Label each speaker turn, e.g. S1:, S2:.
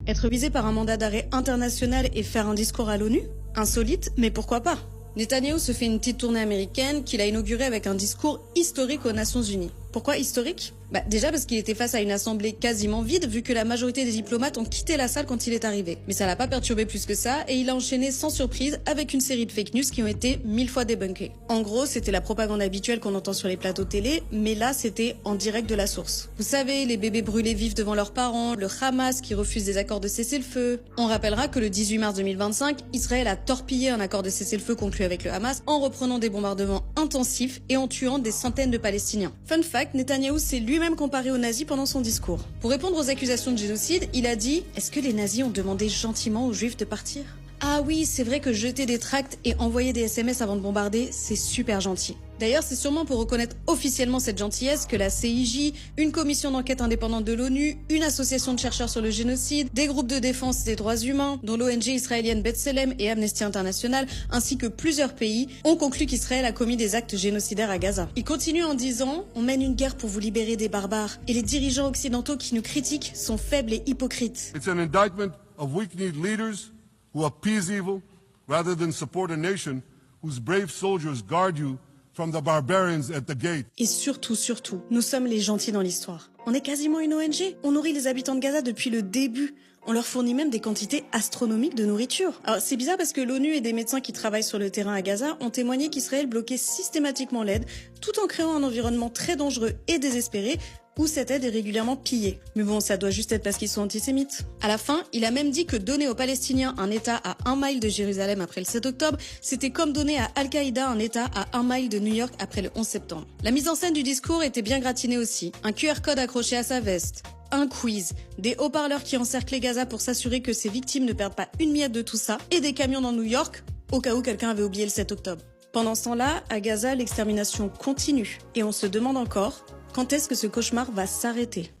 S1: Être visé par un mandat d'arrêt international et faire un discours à l'ONU? Insolite, mais pourquoi pas? Netanyahou se fait une petite tournée américaine qu'il a inaugurée avec un discours historique aux Nations Unies. Pourquoi historique? Déjà parce qu'il était face à une assemblée quasiment vide vu que la majorité des diplomates ont quitté la salle quand il est arrivé. Mais ça l'a pas perturbé plus que ça et il a enchaîné sans surprise avec une série de fake news qui ont été 1000 fois débunkées. En gros, c'était la propagande habituelle qu'on entend sur les plateaux télé, mais là c'était en direct de la source. Vous savez, les bébés brûlés vifs devant leurs parents, le Hamas qui refuse des accords de cessez-le-feu. On rappellera que le 18 mars 2025, Israël a torpillé un accord de cessez-le-feu conclu avec le Hamas en reprenant des bombardements intensifs et en tuant des centaines de Palestiniens. Fun fact, Netanyahou s'est lui-même comparé aux nazis pendant son discours. Pour répondre aux accusations de génocide, il a dit « Est-ce que les nazis ont demandé gentiment aux juifs de partir ?» Ah oui, c'est vrai que jeter des tracts et envoyer des SMS avant de bombarder, c'est super gentil. D'ailleurs, c'est sûrement pour reconnaître officiellement cette gentillesse que la CIJ, une commission d'enquête indépendante de l'ONU, une association de chercheurs sur le génocide, des groupes de défense des droits humains, dont l'ONG israélienne B'Tselem et Amnesty International, ainsi que plusieurs pays, ont conclu qu'Israël a commis des actes génocidaires à Gaza. Il continue en disant « On mène une guerre pour vous libérer des barbares, et les dirigeants occidentaux qui nous critiquent sont faibles et hypocrites. »
S2: It's an indictment of weak-kneed leaders who appease evil rather than support a nation whose brave soldiers guard you from the barbarians at the gate.
S1: Et surtout, nous sommes les gentils dans l'histoire. On est quasiment une ONG. On nourrit les habitants de Gaza depuis le début. On leur fournit même des quantités astronomiques de nourriture. Alors c'est bizarre parce que l'ONU et des médecins qui travaillent sur le terrain à Gaza ont témoigné qu'Israël bloquait systématiquement l'aide, tout en créant un environnement très dangereux et désespéré, où cette aide est régulièrement pillée. Mais bon, ça doit juste être parce qu'ils sont antisémites. À la fin, il a même dit que donner aux Palestiniens un État à 1 mile de Jérusalem après le 7 octobre, c'était comme donner à Al-Qaïda un État à 1 mile de New York après le 11 septembre. La mise en scène du discours était bien gratinée aussi. Un QR code accroché à sa veste, un quiz, des haut-parleurs qui encerclaient Gaza pour s'assurer que ses victimes ne perdent pas une miette de tout ça, et des camions dans New York, au cas où quelqu'un avait oublié le 7 octobre. Pendant ce temps-là, à Gaza, l'extermination continue. Et on se demande encore, quand est-ce que ce cauchemar va s'arrêter?